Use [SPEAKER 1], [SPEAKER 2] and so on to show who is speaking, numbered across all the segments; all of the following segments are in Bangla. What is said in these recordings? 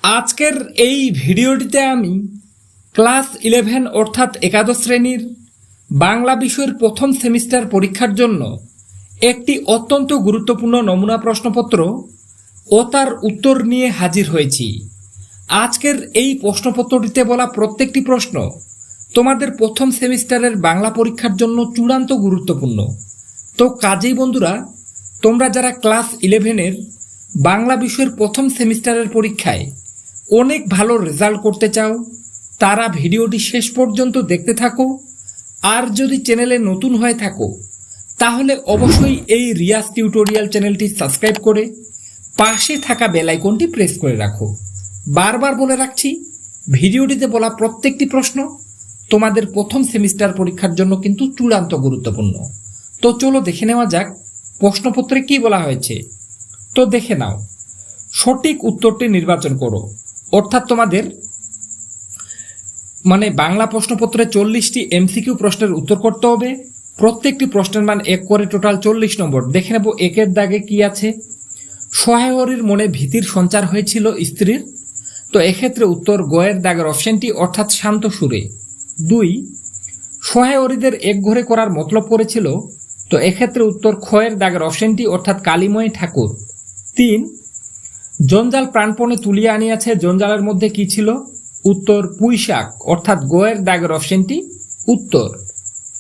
[SPEAKER 1] আজকের এই ভিডিওটিতে আমি ক্লাস 11 অর্থাৎ একাদশ শ্রেণীর বাংলা বিষয়ের প্রথম সেমিস্টার পরীক্ষার জন্য একটি অত্যন্ত গুরুত্বপূর্ণ নমুনা প্রশ্নপত্র ও তার উত্তর নিয়ে হাজির হয়েছি। আজকের এই প্রশ্নপত্রটিতে বলা প্রত্যেকটি প্রশ্ন তোমাদের প্রথম সেমিস্টারের বাংলা পরীক্ষার জন্য চূড়ান্ত গুরুত্বপূর্ণ। তো কাজেই বন্ধুরা, তোমরা যারা ক্লাস 11-এর বাংলা বিষয়ের প্রথম সেমিস্টারের পরীক্ষায় অনেক ভালো রেজাল্ট করতে চাও তারা ভিডিওটি শেষ পর্যন্ত দেখতে থাকো। আর যদি চ্যানেলে নতুন হয়ে থাকো তাহলে অবশ্যই এই রিয়াজ টিউটোরিয়াল চ্যানেলটি সাবস্ক্রাইব করে পাশে থাকা বেল আইকনটি প্রেস করে রাখো। বারবার বলে রাখছি, ভিডিওটিতে বলা প্রত্যেকটি প্রশ্ন তোমাদের প্রথম সেমিস্টার পরীক্ষার জন্য কিন্তু চূড়ান্ত গুরুত্বপূর্ণ। তো চলো দেখে নেওয়া যাক প্রশ্নপত্রে কি বলা হয়েছে। তো দেখে নাও, সঠিক উত্তরটি নির্বাচন করো। অর্থাৎ তোমাদের বাংলা প্রশ্নপত্রে 40টি এমসিকিউ প্রশ্নের উত্তর করতে হবে। প্রত্যেকটি প্রশ্নের মান 1 করে, টোটাল 40 নম্বর। দেখে নেব একের দাগে কি আছে। সহায়রীর মনে ভীতির সঞ্চার হয়েছিল স্ত্রীর। তো এক্ষেত্রে উত্তর গয়ের দাগের অপশনটি, অর্থাৎ শান্ত সুরে। 2, সহায়রীদের এক ঘরে করার মতলব করেছিল। তো এক্ষেত্রে উত্তর খয়ের দাগের অপশনটি, অর্থাৎ কালীময় ঠাকুর। 3, জঞ্জাল প্রাণপণে তুলিয়া আনিয়াছে, জঞ্জালের মধ্যে কি ছিল? উত্তর পুঁইশাক, অর্থাৎ গয়ের দাগের অপশনটি উত্তর।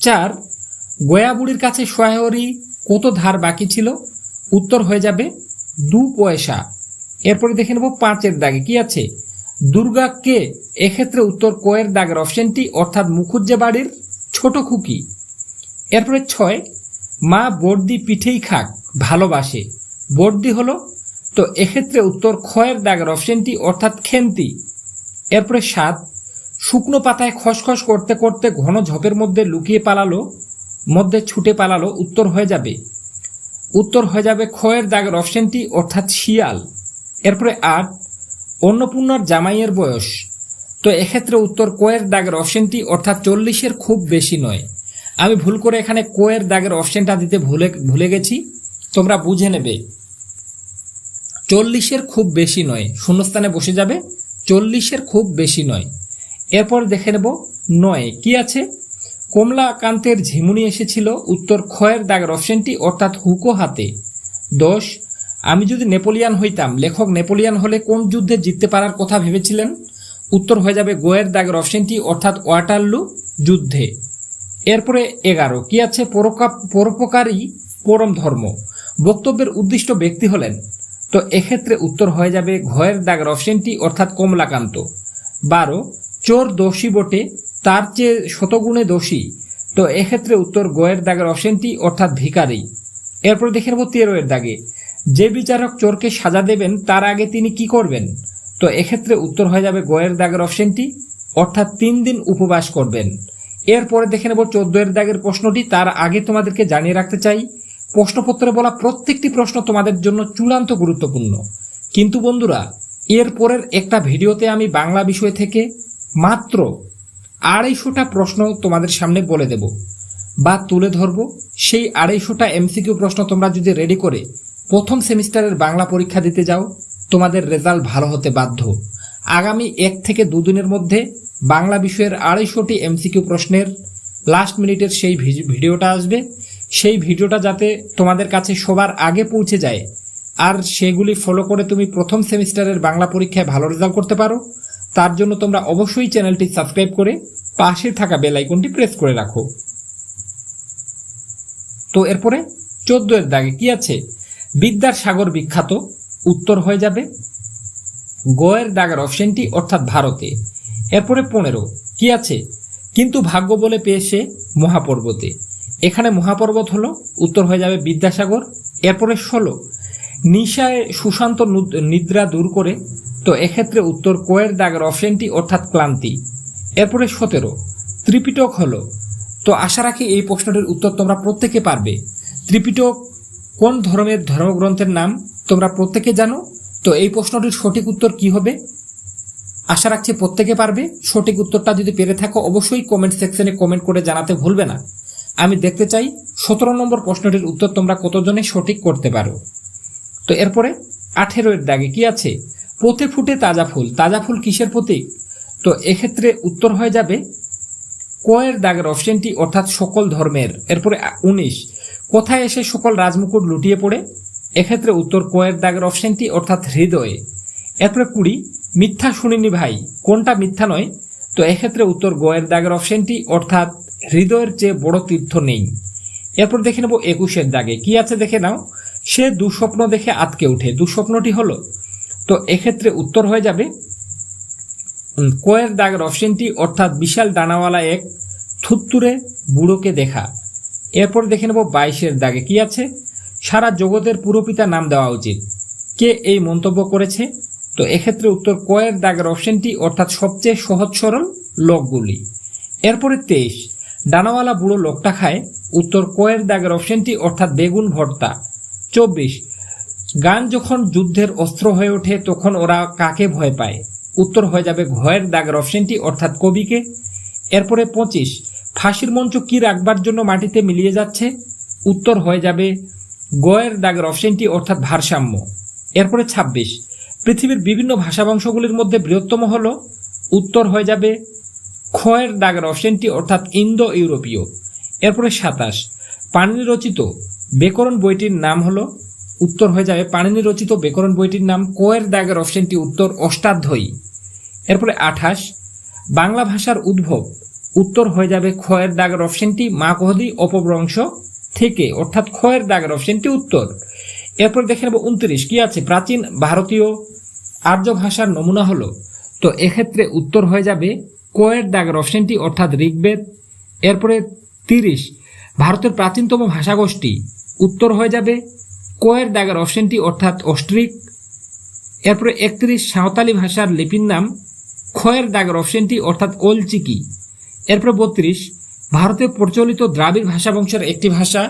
[SPEAKER 1] 4, গয়া বুড়ির কাছে সহায়রী কত ধার বাকি ছিল? উত্তর হয়ে যাবে 2 পয়সা। এরপরে দেখে নেব 5-এর দাগে কি আছে। দুর্গা কে? এক্ষেত্রে উত্তর কয়ের দাগের অপশনটি, অর্থাৎ মুখুজ্জে বাড়ির ছোট খুকি। এরপরে 6, মা বর্দি পিঠেই খাক ভালোবাসে, বর্দি হলো। তো এক্ষেত্রে উত্তর খয়ের দাগের অপশনটি, অর্থাৎ খেন্তি। এরপরে 7, শুকনো পাতায় খসখস করতে করতে ঘন ঝোপের মধ্যে লুকিয়ে পালালো, মধ্যে ছুটে পালালো। উত্তর হয়ে যাবে খয়ের দাগের অপশনটি, অর্থাৎ শিয়াল। এরপরে 8, অন্নপূর্ণার জামাইয়ের বয়স। তো এক্ষেত্রে উত্তর কয়ের দাগের অপশনটি, অর্থাৎ 40-এর খুব বেশি নয়। আমি ভুল করে এখানে কয়ের দাগের অপশনটা দিতে ভুলে গেছি, তোমরা বুঝে নেবে। 40-এর খুব বেশি নয়, শূন্যস্থানে বসে যাবে 40-এর খুব বেশি নয়। এরপর দেখে নেব 9 কি আছে। কমলাকান্তের ঝিমুনি এসেছিল। উত্তর খয়ের দাগের অপশনটি, অর্থাৎ হুকো হাতে। 10, আমি যদি নেপোলিয়ান হইতাম, লেখক নেপোলিয়ান হলে কোন যুদ্ধে জিততে পারার কথা ভেবেছিলেন? উত্তর হয়ে যাবে গয়ের দাগের অপশনটি, অর্থাৎ ওয়াটারলু যুদ্ধে। এরপরে 11 কি আছে। পরোপকারী পরম ধর্ম। বক্তব্যের উদ্দিষ্ট ব্যক্তি হলেন। তো এক্ষেত্রে উত্তর হয়ে যাবে ঘয়ের দাগের অপশনটি, অর্থাৎ কমলাকান্ত। 12, চোর দোষী বটে, তার চেয়ে শতগুণে দোষী। তো এক্ষেত্রে উত্তর গয়ের দাগের অপশনটি, অর্থাৎ ভিখারি। এরপর দেখে নেব 13-এর দাগে। যে বিচারক চোরকে সাজা দেবেন তার আগে তিনি কি করবেন? তো এক্ষেত্রে উত্তর হয়ে যাবে গয়ের দাগের অপশনটি, অর্থাৎ 3 দিন উপবাস করবেন। এরপরে দেখে নেব 14-এর দাগের প্রশ্নটি। তার আগে তোমাদেরকে জানিয়ে রাখতে চাই, প্রশ্নপত্রে বলা প্রত্যেকটি প্রশ্ন তোমাদের জন্য চূড়ান্ত গুরুত্বপূর্ণ। কিন্তু বন্ধুরা, এরপরের একটা ভিডিওতে আমি বাংলা বিষয় থেকে মাত্র 250টা প্রশ্ন তোমাদের সামনে বলে দেব বা তুলে ধরব। সেই 250টা এমসিকিউ প্রশ্ন তোমরা যদি রেডি করে প্রথম সেমিস্টারের বাংলা পরীক্ষা দিতে যাও, তোমাদের রেজাল্ট ভালো হতে বাধ্য। আগামী 1 থেকে 2 দিনের মধ্যে বাংলা বিষয়ের 250টি এমসিকিউ প্রশ্নের লাস্ট মিনিটের সেই ভিডিওটা আসবে। সেই ভিডিওটা যাতে তোমাদের কাছে সবার আগে পৌঁছে যায় আর সেগুলি ফলো করে তুমি প্রথম সেমিস্টারের বাংলা পরীক্ষায় ভালো রেজাল্ট করতে পারো, তার জন্য তোমরা অবশ্যই চ্যানেলটি সাবস্ক্রাইব করে পাশে থাকা বেল আইকনটি প্রেস করে রাখো। তো এরপরে 14-এর দাগে কি আছে। বিদ্যার সাগর বিখ্যাত। উত্তর হয়ে যাবে গয়ের দাগের অপশনটি, অর্থাৎ ভারতে। এরপরে 15 কি আছে। কিন্তু ভাগ্য বলে পেয়েছে মহাপর্বতে। এখানে মহাপর্বত হলো, উত্তর হয়ে যাবে বিদ্যাসাগর। এরপরে 16, নিশায় সুশান্ত নিদ্রা দূর করে। তো এক্ষেত্রে উত্তর কয়ের দাগের অপশনটি, অর্থাৎ ক্লান্তি। এরপরে 17, ত্রিপিটক হলো। তো আশা রাখি এই প্রশ্নটির উত্তর তোমরা প্রত্যেকে পারবে। ত্রিপিটক কোন ধর্মের ধর্মগ্রন্থের নাম তোমরা প্রত্যেকে জানো। তো এই প্রশ্নটির সঠিক উত্তর কি হবে? আশা রাখছি প্রত্যেকে পারবে। সঠিক উত্তরটা যদি পেরে থাকো অবশ্যই কমেন্ট সেকশনে কমেন্ট করে জানাতে ভুলবে না। আমি দেখতে চাই 17 নম্বর প্রশ্নটির উত্তর তোমরা কতজনে সঠিক করতে পারো। তো এরপরে 18-এর দাগে কি আছে। পথে ফুটে তাজা ফুল কিসের প্রতীক? তো এক্ষেত্রে উত্তর হয়ে যাবে কয়ের দাগের অপশনটি অর্থাৎ সকল ধর্মের। এরপরে 19, কোথায় এসে সকল রাজমুকুট লুটিয়ে পড়ে? এক্ষেত্রে উত্তর কয়ের দাগের অপশনটি অর্থাৎ হৃদয়ে। এরপরে 20, মিথ্যা শুনিনি ভাই, কোনটা মিথ্যা নয়? তো এক্ষেত্রে উত্তর গয়ের দাগের অপশনটি অর্থাৎ হৃদয়ের চেয়ে বড় তীর্থ নেই। এরপর দেখে নেব 21 দাগে কি আছে, দেখে নাও। সে দুঃস্বপ্ন দেখে আতকে উঠে, দুঃস্বপ্নটি হলো? তো এক্ষেত্রে উত্তর হয়ে যাবে কয়ের দাগের অপশনটি অর্থাৎ বিশাল ডানাওয়ালা এক থুত্তুরে বুড়োকে দেখা। এরপর দেখে নেব 22 দাগে কি আছে, সারা জগতের পুরোপিতা নাম দেওয়া উচিত, কে এই মন্তব্য করেছে? তো এক্ষেত্রে উত্তর কয়ের দাগের অপশনটি অর্থাৎ সবচেয়ে সহজ সরল লোকগুলি। এরপরে 23, ডানাওয়ালা বুড়ো লোকটা খায়, উত্তর কয়ের দাগের অপশনটি অর্থাৎ বেগুন ভর্তা। 24, গান যখন যুদ্ধের অস্ত্র হয়ে ওঠে তখন ওরা কাকে ভয় পায়? উত্তর হয়ে যাবে ঘয়ের দাগের অপশনটি অর্থাৎ কবিকে। এরপরে 25, ফাঁসির মঞ্চ কি রাখবার জন্য মাটিতে মিলিয়ে যাচ্ছে? উত্তর হয়ে যাবে গয়ের দাগের অপশনটি অর্থাৎ ভারসাম্য। এরপরে 26, পৃথিবীর বিভিন্ন ভাষাবংশগুলির মধ্যে বৃহত্তম হল? উত্তর হয়ে যাবে ক্ষয়ের দাগের অপশনটি অর্থাৎ ইন্দো ইউরোপীয়। এরপরে 27, পাণিনি রচিত ব্যাকরণ বইটির নাম হলো? উত্তর হয়ে যাবে পাণিনি রচিত ব্যাকরণ বইটির নাম কয়ের দাগের অপশনটি উত্তর অষ্টাধ্যায়ী। এরপরে 28, বাংলা ভাষার উদ্ভব? উত্তর হয়ে যাবে ক্ষয়ের দাগের অপশনটি মাগধী অপভ্রংশ থেকে, অর্থাৎ ক্ষয়ের দাগের অপশনটি উত্তর। এরপর দেখে নেব 29, কি আছে, প্রাচীন ভারতীয় আর্য ভাষার নমুনা হলো? তো এক্ষেত্রে উত্তর হয়ে যাবে কয়ের দাগের অপশনটি অর্থাৎ ঋগ্বেদ। এরপরে 30, ভারতের প্রাচীনতম ভাষাগোষ্ঠী? উত্তর হয়ে যাবে কয়ের দাগের অপশনটি অর্থাৎ অস্ট্রিক। এরপরে 31, সাঁওতালি ভাষার লিপির নাম? ক্ষয়ের দাগের অপশনটি অর্থাৎ ওলচিকি। এরপরে 32, ভারতে প্রচলিত দ্রাবিড় ভাষাবংশের একটি ভাষা?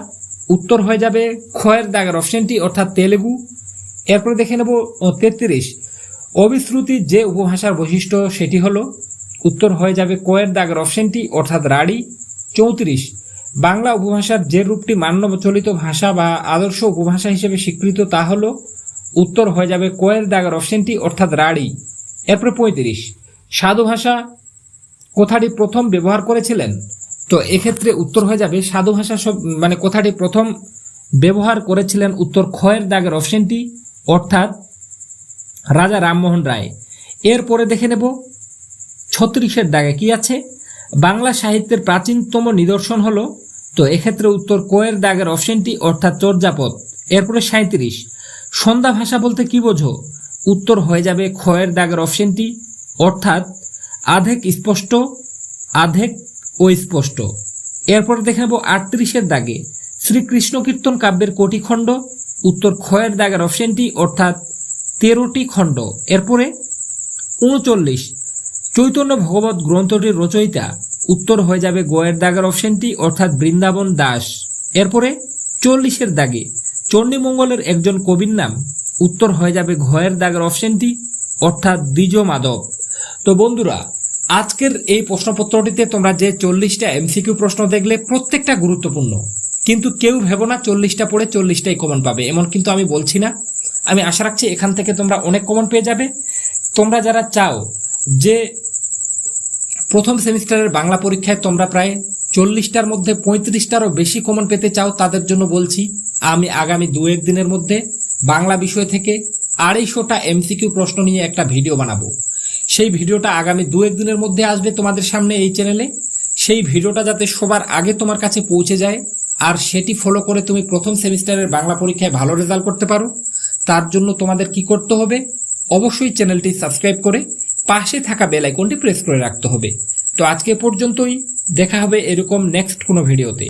[SPEAKER 1] উত্তর হয়ে যাবে ক্ষয়ের দাগের অপশনটি অর্থাৎ তেলেগু। এরপরে দেখে নেব 33, অবিশ্রুতি যে উপভাষার বৈশিষ্ট্য সেটি হলো? উত্তর হয়ে যাবে কয়ের দাগের অপশনটি অর্থাৎ রাঢ়ী। 34, বাংলা উপভাষার যে রূপটি মান্য চলিত ভাষা বা আদর্শ উপভাষা হিসেবে স্বীকৃত তা হলো? উত্তর হয়ে যাবে কয়ের দাগের অপশনটি অর্থাৎ রাঢ়ী। এরপরে 35, সাধু ভাষা কথাটি প্রথম ব্যবহার করেছিলেন? তো এক্ষেত্রে উত্তর হয়ে যাবে সাধু ভাষা কথাটি প্রথম ব্যবহার করেছিলেন উত্তর ক্ষয়ের দাগের অপশনটি অর্থাৎ রাজা রামমোহন রায়। এরপরে দেখে নেব 36 দাগে কি আছে, বাংলা সাহিত্যের প্রাচীনতম নিদর্শন হলো? তো এক্ষেত্রে উত্তর কয়ের দাগের অপশনটি অর্থাৎ চর্যাপদ। এরপরে 37, সন্ধ্যা ভাষা বলতে কি বোঝো? উত্তর হয়ে যাবে ক্ষয়ের দাগের অপশনটি অর্থাৎ আধেক স্পষ্ট, আধেক অস্পষ্ট। এরপর দেখে নেব 38 দাগে, শ্রীকৃষ্ণ কীর্তন কাব্যের কটি খণ্ড? উত্তর ক্ষয়ের দাগের অপশনটি অর্থাৎ 13টি খণ্ড। এরপরে 39, চৈতন্য ভগবত গ্রন্থটির রচয়িতা? উত্তর হয়ে যাবে গয়ের দাগের অপশনটি অর্থাৎ বৃন্দাবন দাস। এরপরে 40 দাগে, চণ্ডীমঙ্গলের একজন কবির নাম? উত্তর হয়ে যাবে ঘয়ের দাগের অপশনটি অর্থাৎ দ্বিজ মাধব। তো বন্ধুরা, আজকের এই প্রশ্নপত্রটিতে তোমরা যে 40টা এমসিকিউ প্রশ্ন দেখলে প্রত্যেকটা গুরুত্বপূর্ণ, কিন্তু কেউ ভেবো না 40টা পড়ে 40টাই কমন পাবে, এমন কিন্তু আমি বলছি না। আমি আশা রাখছি এখান থেকে তোমরা অনেক কমন পেয়ে যাবে। তোমরা যারা চাও যে প্রথম সেমিস্টারের বাংলা পরীক্ষায় তোমরা প্রায় 40টার মধ্যে 35টারও বেশি কমন পেতে চাও, তাদের জন্য বলছি আমি আগামী 2-1 দিনের মধ্যে বাংলা বিষয় থেকে 250টা এমসিকিউ প্রশ্ন নিয়ে একটা ভিডিও বানাবো। সেই ভিডিওটা আগামী 2-1 দিনের মধ্যে আসবে তোমাদের সামনে এই চ্যানেলে। সেই ভিডিওটা যাতে সবার আগে তোমার কাছে পৌঁছে যায় আর সেটি ফলো করে তুমি প্রথম সেমিস্টারের বাংলা পরীক্ষায় ভালো রেজাল্ট করতে পারো, তার জন্য তোমাদের কি করতে হবে, অবশ্যই চ্যানেলটি সাবস্ক্রাইব করে পাশে থাকা বেল আইকনটি প্রেস করে রাখতে হবে। তো আজকে পর্যন্তই, দেখা হবে এরকম নেক্সট কোনো ভিডিওতে।